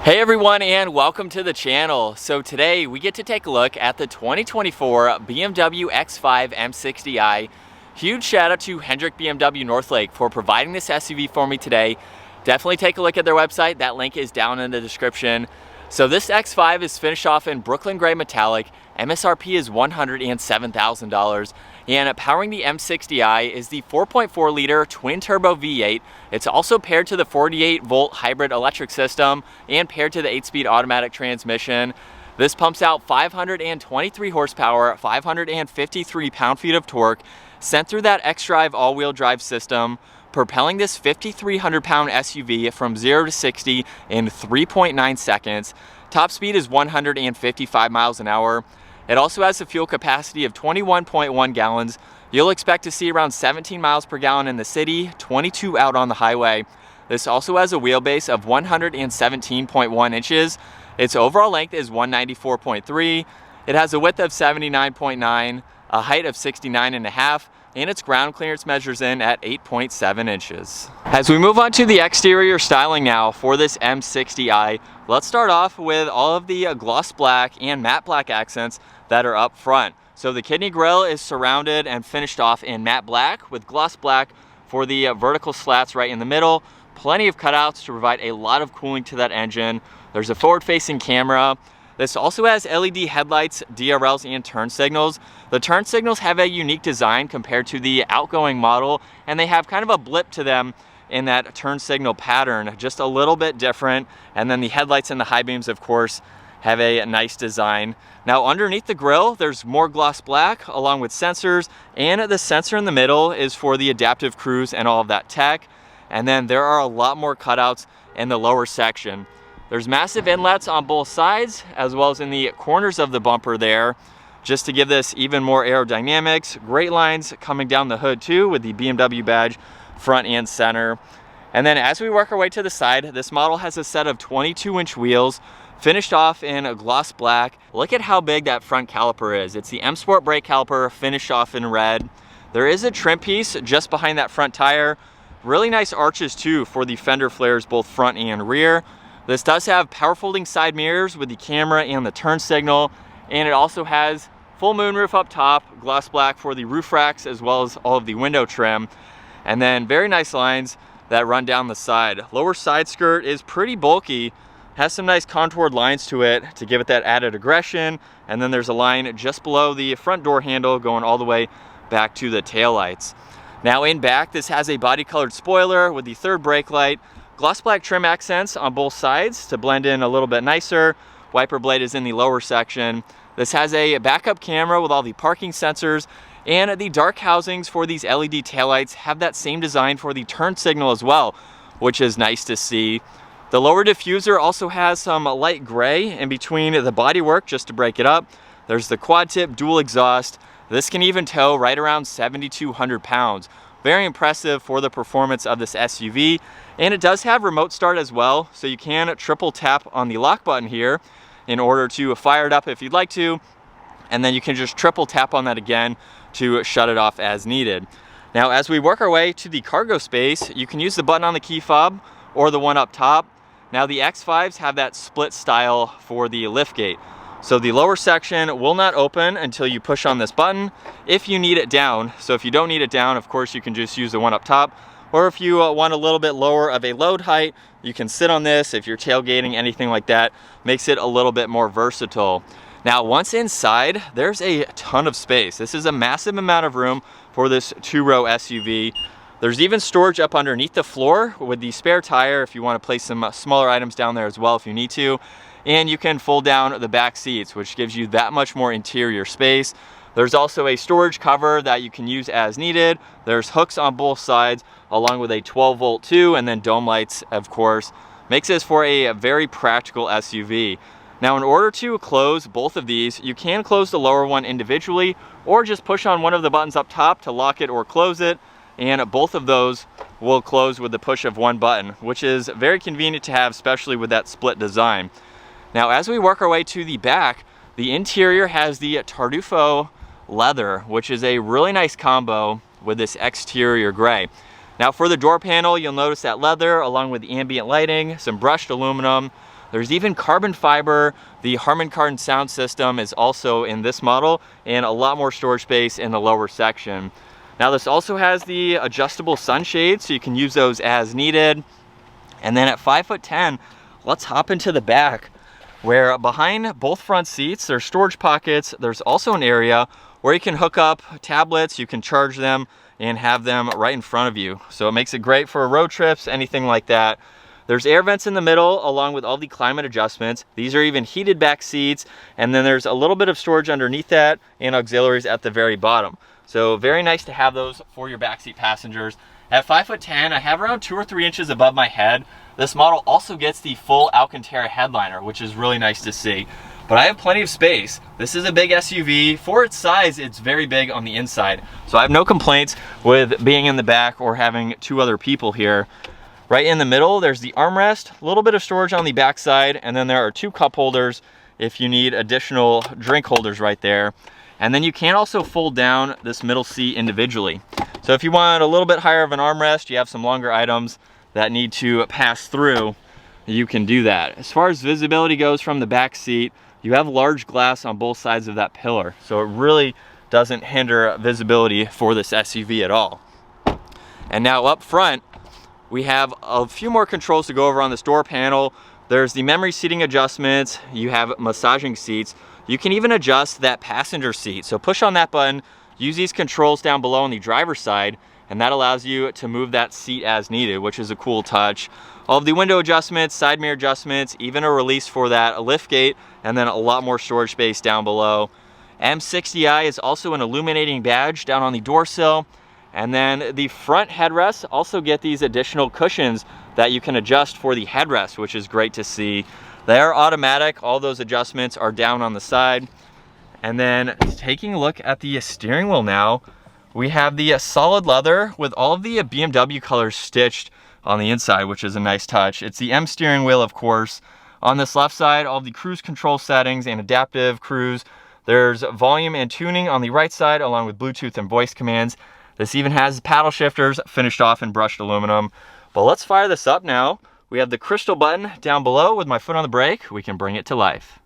Hey everyone, and welcome to the channel. So today we get to take a look at the 2024 BMW X5 M60i. Huge shout out to Hendrick BMW Northlake for providing this SUV for me today. Definitely take a look at their website. That link is down in the description. So this X5 is finished off in Brooklyn Gray Metallic. MSRP is $107,000. And powering the M60i is the 4.4 liter twin turbo V8. It's also paired to the 48 volt hybrid electric system and paired to the 8-speed automatic transmission. This pumps out 523 horsepower, 553 pound-feet of torque, sent through that xDrive all-wheel drive system, propelling this 5,300 pound SUV from 0 to 60 in 3.9 seconds. Top speed is 155 miles an hour. It also has a fuel capacity of 21.1 gallons. You'll expect to see around 17 miles per gallon in the city, 22 out on the highway. This also has a wheelbase of 117.1 inches. Its overall length is 194.3. It has a width of 79.9, a height of 69.5, and its ground clearance measures in at 8.7 inches. As we move on to the exterior styling now for this M60i, let's start off with all of the gloss black and matte black accents that are up front. So the kidney grille is surrounded and finished off in matte black with gloss black for the vertical slats right in the middle. Plenty of cutouts to provide a lot of cooling to that engine. There's a forward-facing camera. This also has LED headlights, DRLs, and turn signals. The turn signals have a unique design compared to the outgoing model, and they have kind of a blip to them in that turn signal pattern, just a little bit different. And then the headlights and the high beams, of course, have a nice design. Now underneath the grille, there's more gloss black along with sensors, and the sensor in the middle is for the adaptive cruise and all of that tech. And then there are a lot more cutouts in the lower section. There's massive inlets on both sides, as well as in the corners of the bumper there, just to give this even more aerodynamics. Great lines coming down the hood too, with the BMW badge front and center. And then as we work our way to the side, this model has a set of 22-inch wheels, finished off in a gloss black. Look at how big that front caliper is. It's the M Sport brake caliper, finished off in red. There is a trim piece just behind that front tire. Really nice arches too for the fender flares, both front and rear. This does have power folding side mirrors with the camera and the turn signal, and it also has full moonroof up top, gloss black for the roof racks, as well as all of the window trim. And then very nice lines that run down the side. Lower side skirt is pretty bulky, has some nice contoured lines to it to give it that added aggression. And then there's a line just below the front door handle going all the way back to the taillights. Now in back, this has a body colored spoiler with the third brake light, gloss black trim accents on both sides to blend in a little bit nicer. Wiper blade is in the lower section. This has a backup camera with all the parking sensors, and the dark housings for these LED taillights have that same design for the turn signal as well, which is nice to see. The lower diffuser also has some light gray in between the bodywork just to break it up. There's the quad tip dual exhaust. This can even tow right around 7,200 pounds. Very impressive for the performance of this SUV. And it does have remote start as well, so you can triple tap on the lock button here in order to fire it up if you'd like to, and then you can just triple tap on that again to shut it off as needed. Now as we work our way to the cargo space, you can use the button on the key fob or the one up top. Now the X5s have that split style for the liftgate. So the lower section will not open until you push on this button if you need it down. So if you don't need it down, of course you can just use the one up top. Or if you want a little bit lower of a load height, you can sit on this if you're tailgating, anything like that. Makes it a little bit more versatile. Now once inside, there's a ton of space. This is a massive amount of room for this two-row SUV. There's even storage up underneath the floor with the spare tire if you want to place some smaller items down there as well if you need to. And you can fold down the back seats, which gives you that much more interior space. There's also a storage cover that you can use as needed. There's hooks on both sides, along with a 12 volt too, and then dome lights, of course. Makes this for a very practical SUV. Now in order to close both of these, you can close the lower one individually, or just push on one of the buttons up top to lock it or close it, and both of those will close with the push of one button, which is very convenient to have, especially with that split design. Now as we work our way to the back, the interior has the Tartufo leather, which is a really nice combo with this exterior gray. Now for the door panel, you'll notice that leather along with the ambient lighting, some brushed aluminum. There's even carbon fiber. The Harman Kardon sound system is also in this model, and a lot more storage space in the lower section. Now this also has the adjustable sunshades, so you can use those as needed. And then at 5'10", let's hop into the back, where behind both front seats, there's storage pockets. There's also an area where you can hook up tablets, you can charge them, and have them right in front of you. So it makes it great for road trips, anything like that. There's air vents in the middle, along with all the climate adjustments. These are even heated back seats, and then there's a little bit of storage underneath that, and auxiliaries at the very bottom. So very nice to have those for your backseat passengers. At 5'10", I have around 2 or 3 inches above my head. This model also gets the full Alcantara headliner, which is really nice to see. But I have plenty of space. This is a big SUV. For its size, it's very big on the inside. So I have no complaints with being in the back or having 2 other people here. Right in the middle, there's the armrest, a little bit of storage on the back side, and then there are 2 cup holders if you need additional drink holders right there. And then you can also fold down this middle seat individually. So if you want a little bit higher of an armrest, you have some longer items that need to pass through, you can do that. As far as visibility goes from the back seat, you have large glass on both sides of that pillar. So it really doesn't hinder visibility for this SUV at all. And now up front, we have a few more controls to go over on this door panel. There's the memory seating adjustments. You have massaging seats. You can even adjust that passenger seat. So push on that button, use these controls down below on the driver's side, and that allows you to move that seat as needed, which is a cool touch. All of the window adjustments, side mirror adjustments, even a release for that lift gate, and then a lot more storage space down below. M60i is also an illuminating badge down on the door sill. And then the front headrests also get these additional cushions that you can adjust for the headrest, which is great to see. They are automatic. All those adjustments are down on the side. And then taking a look at the steering wheel now, we have the solid leather with all of the BMW colors stitched on the inside, which is a nice touch. It's the M steering wheel, of course. On this left side, all the cruise control settings and adaptive cruise. There's volume and tuning on the right side, along with Bluetooth and voice commands. This even has paddle shifters finished off in brushed aluminum. But let's fire this up now. We have the crystal button down below. With my foot on the brake, we can bring it to life.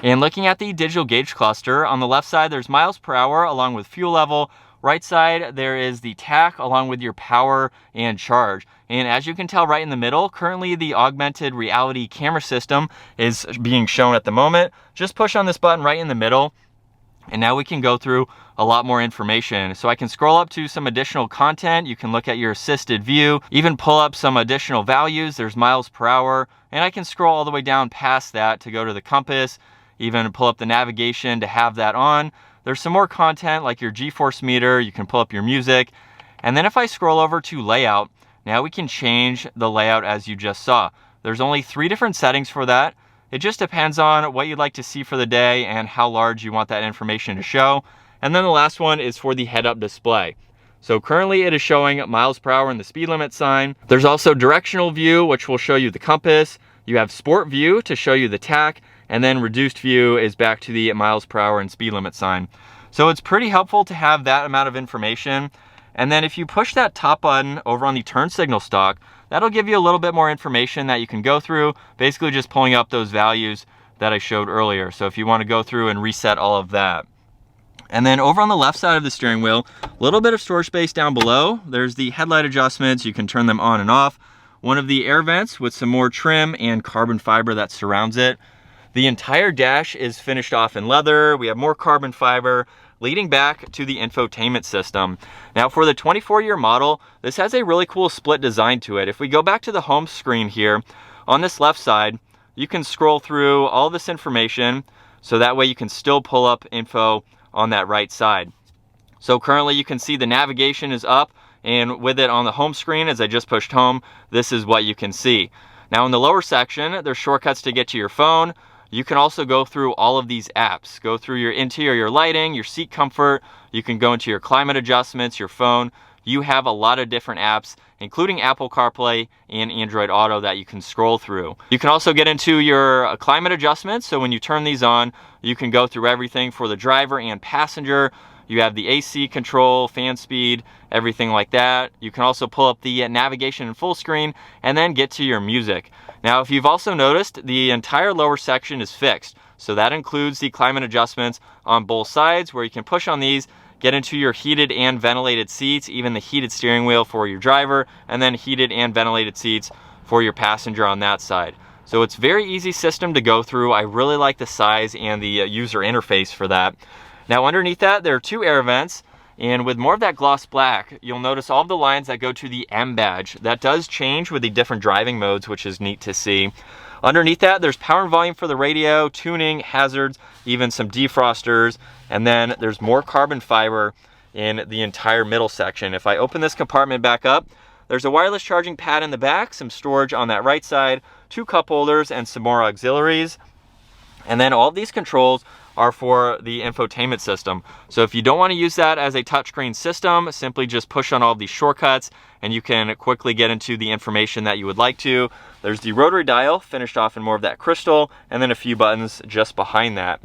And looking at the digital gauge cluster, on the left side there's miles per hour along with fuel level. Right side there is the tach along with your power and charge. And as you can tell right in the middle, currently the augmented reality camera system is being shown at the moment. Just push on this button right in the middle, and now we can go through a lot more information. So I can scroll up to some additional content. You can look at your assisted view, even pull up some additional values. There's miles per hour, and I can scroll all the way down past that to go to the compass, even pull up the navigation to have that on. There's some more content like your G-force meter. You can pull up your music. And then if I scroll over to layout, now we can change the layout as you just saw. There's only 3 different settings for that. It just depends on what you'd like to see for the day and how large you want that information to show. And then the last one is for the head-up display. So currently it is showing miles per hour and the speed limit sign. There's also directional view, which will show you the compass. You have sport view to show you the tach, and then reduced view is back to the miles per hour and speed limit sign. So it's pretty helpful to have that amount of information. And then if you push that top button over on the turn signal stalk, that'll give you a little bit more information that you can go through, basically just pulling up those values that I showed earlier. So if you want to go through and reset all of that. And then over on the left side of the steering wheel, a little bit of storage space down below. There's the headlight adjustments. You can turn them on and off. One of the air vents with some more trim and carbon fiber that surrounds it. The entire dash is finished off in leather. We have more carbon fiber leading back to the infotainment system. Now for the 24-year model, this has a really cool split design to it. If we go back to the home screen here, on this left side, you can scroll through all this information, so that way you can still pull up info on that right side. So currently you can see the navigation is up, and with it on the home screen, as I just pushed home, this is what you can see. Now in the lower section, there's shortcuts to get to your phone. You can also go through all of these apps. Go through your interior lighting, your seat comfort. You can go into your climate adjustments, your phone, you have a lot of different apps, including Apple CarPlay and Android Auto, that you can scroll through. You can also get into your climate adjustments. So when you turn these on, you can go through everything for the driver and passenger. You have the AC control, fan speed, everything like that. You can also pull up the navigation in full screen and then get to your music. Now, if you've also noticed, the entire lower section is fixed. So that includes the climate adjustments on both sides, where you can push on these, get into your heated and ventilated seats, even the heated steering wheel for your driver, and then heated and ventilated seats for your passenger on that side. So it's a very easy system to go through. I really like the size and the user interface for that. Now underneath that, there are 2 air vents, and with more of that gloss black, you'll notice all of the lines that go to the M badge. That does change with the different driving modes, which is neat to see. Underneath that, there's power and volume for the radio, tuning, hazards, even some defrosters, and then there's more carbon fiber in the entire middle section. If I open this compartment back up, there's a wireless charging pad in the back, some storage on that right side, 2 cup holders, and some more auxiliaries. And then all of these controls are for the infotainment system. So if you don't want to use that as a touchscreen system, simply just push on all of these shortcuts and you can quickly get into the information that you would like to. There's the rotary dial, finished off in more of that crystal, and then a few buttons just behind that.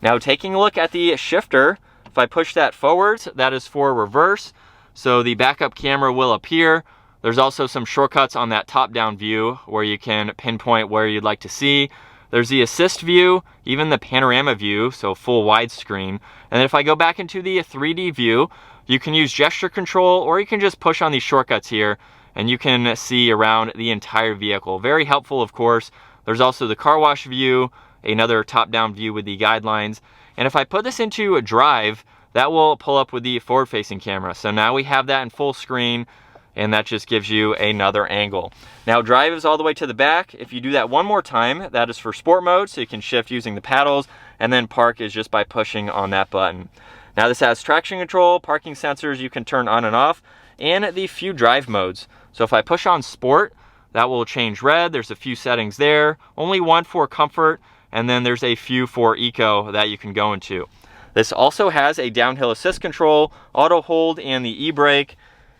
Now taking a look at the shifter, if I push that forwards, that is for reverse. So the backup camera will appear. There's also some shortcuts on that top-down view where you can pinpoint where you'd like to see. There's the assist view, even the panorama view, so full widescreen. And then if I go back into the 3D view, you can use gesture control, or you can just push on these shortcuts here and you can see around the entire vehicle. Very helpful, of course. There's also the car wash view, another top-down view with the guidelines. And if I put this into a drive, that will pull up with the forward-facing camera. So now we have that in full screen, and that just gives you another angle. Now drive is all the way to the back. If you do that one more time, that is for sport mode, so you can shift using the paddles, and then park is just by pushing on that button. Now this has traction control, parking sensors you can turn on and off, and the few drive modes. So if I push on sport, that will change red. There's a few settings there, only one for comfort, and then there's a few for eco that you can go into. This also has a downhill assist control, auto hold, and the e-brake.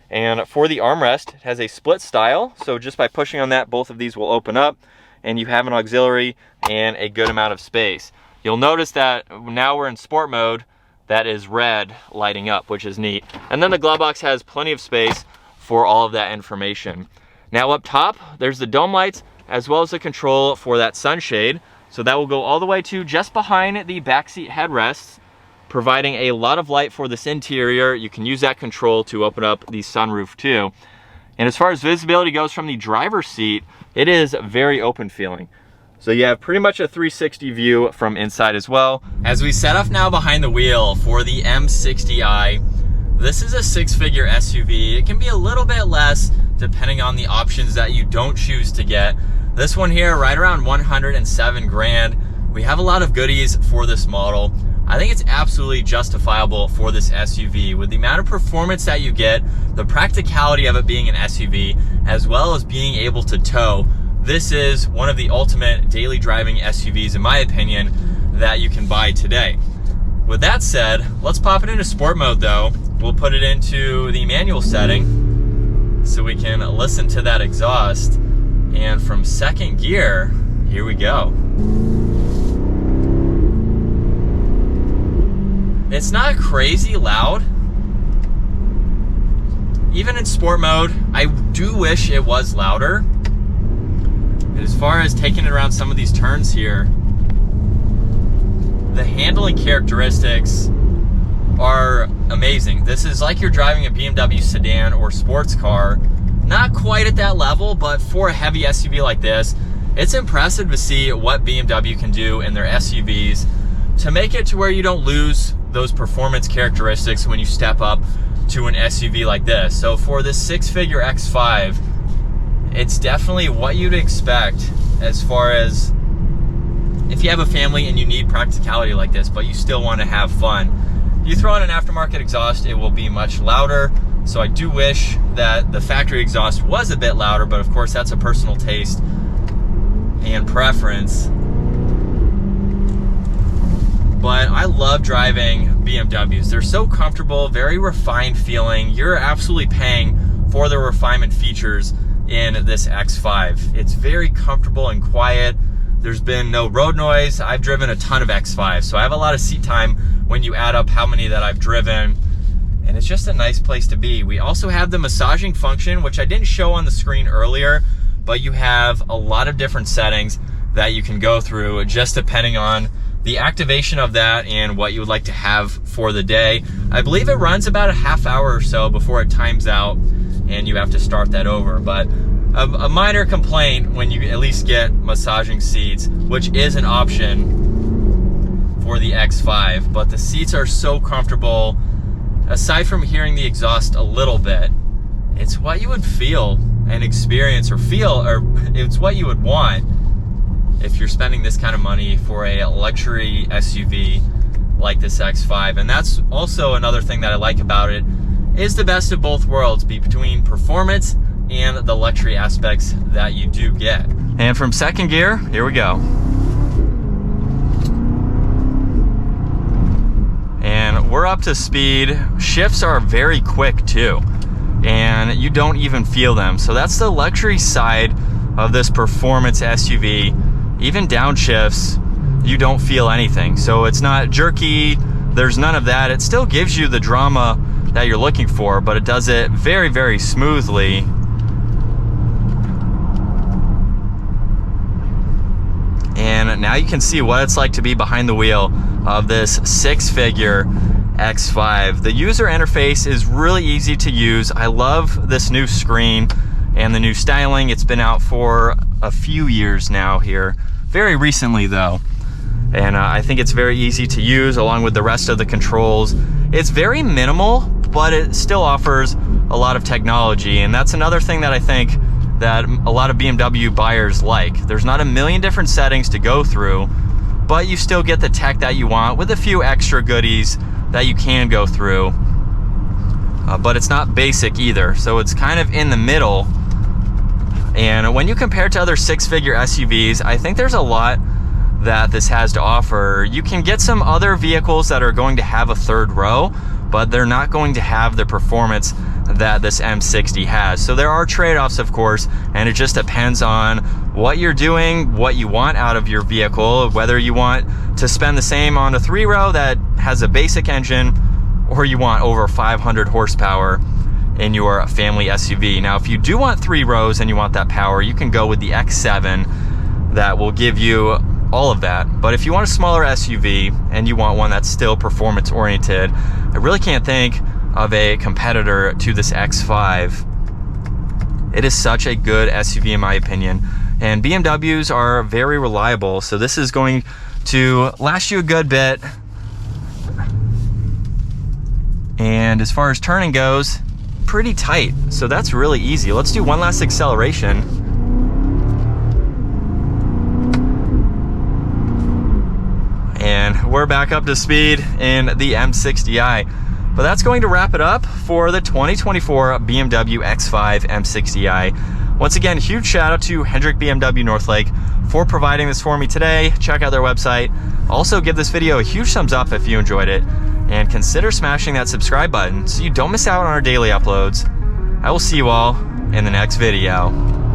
And for the armrest, it has a split style. So just by pushing on that, both of these will open up and you have an auxiliary and a good amount of space. You'll notice that now we're in sport mode, that is red lighting up, which is neat. And then the glove box has plenty of space for all of that information. Now up top, there's the dome lights as well as the control for that sunshade. So that will go all the way to just behind the backseat headrests, providing a lot of light for this interior. You can use that control to open up the sunroof too. And as far as visibility goes from the driver's seat, it is very open feeling. So you have pretty much a 360 view from inside as well. As we set up now behind the wheel for the M60i, this is a 6-figure SUV. It can be a little bit less depending on the options that you don't choose to get. This one here, right around 107 grand. We have a lot of goodies for this model. I think it's absolutely justifiable for this SUV with the amount of performance that you get, the practicality of it being an SUV, as well as being able to tow. This is one of the ultimate daily driving SUVs, in my opinion, that you can buy today. With that said, let's pop it into sport mode though. We'll put it into the manual setting so we can listen to that exhaust. And from second gear, here we go. It's not crazy loud. Even in sport mode, I do wish it was louder. And as far as taking it around some of these turns here, the handling characteristics are amazing. This is like you're driving a BMW sedan or sports car. Not quite at that level, but for a heavy SUV like this, it's impressive to see what BMW can do in their SUVs to make it to where you don't lose those performance characteristics when you step up to an SUV like this. So for this 6-figure X5, it's definitely what you'd expect as far as if you have a family and you need practicality like this, but you still want to have fun. You throw on an aftermarket exhaust, it will be much louder. So I do wish that the factory exhaust was a bit louder, but of course that's a personal taste and preference. But I love driving BMWs. They're so comfortable, very refined feeling. You're absolutely paying for the refinement features in this X5. It's very comfortable and quiet. There's been no road noise. I've driven a ton of X5, so I have a lot of seat time when you add up how many that I've driven, and it's just a nice place to be. We also have the massaging function, which I didn't show on the screen earlier, but you have a lot of different settings that you can go through just depending on the activation of that and what you would like to have for the day. I believe it runs about a half hour or so before it times out and you have to start that over. But a minor complaint when you at least get massaging seats, which is an option for the X5, but the seats are so comfortable. Aside from hearing the exhaust a little bit, it's what you would feel and experience or it's what you would want if you're spending this kind of money for a luxury SUV like this X5. And that's also another thing that I like about it, is the best of both worlds, between performance and the luxury aspects that you do get. And from second gear, here we go. And we're up to speed. Shifts are very quick too, and you don't even feel them. So that's the luxury side of this performance SUV. Even downshifts, you don't feel anything. So it's not jerky, there's none of that. It still gives you the drama that you're looking for, but it does it very, very smoothly. And now you can see what it's like to be behind the wheel of this six-figure X5. The user interface is really easy to use. I love this new screen and the new styling. It's been out for a few years now here, very recently though. And I think it's very easy to use along with the rest of the controls. It's very minimal, but it still offers a lot of technology. And that's another thing that I think that a lot of BMW buyers like. There's not a million different settings to go through, but you still get the tech that you want with a few extra goodies that you can go through. But it's not basic either, so it's kind of in the middle. And when you compare to other six-figure SUVs, I think there's a lot that this has to offer. You can get some other vehicles that are going to have a third row, but they're not going to have the performance that this M60 has. So there are trade-offs, of course, and it just depends on what you're doing, what you want out of your vehicle, whether you want to spend the same on a three-row that has a basic engine, or you want over 500 horsepower in your family SUV. Now, if you do want three rows and you want that power, you can go with the X7 that will give you all of that. But if you want a smaller SUV and you want one that's still performance oriented, I really can't think of a competitor to this X5. It is such a good SUV in my opinion, and BMWs are very reliable, so this is going to last you a good bit. And as far as turning goes, pretty tight, so that's really easy. Let's do one last acceleration. And we're back up to speed in the M60i. But that's going to wrap it up for the 2024 BMW X5 M60i. Once again, huge shout out to Hendrick BMW Northlake for providing this for me today. Check out their website. Also give this video a huge thumbs up if you enjoyed it, and consider smashing that subscribe button so you don't miss out on our daily uploads. I will see you all in the next video.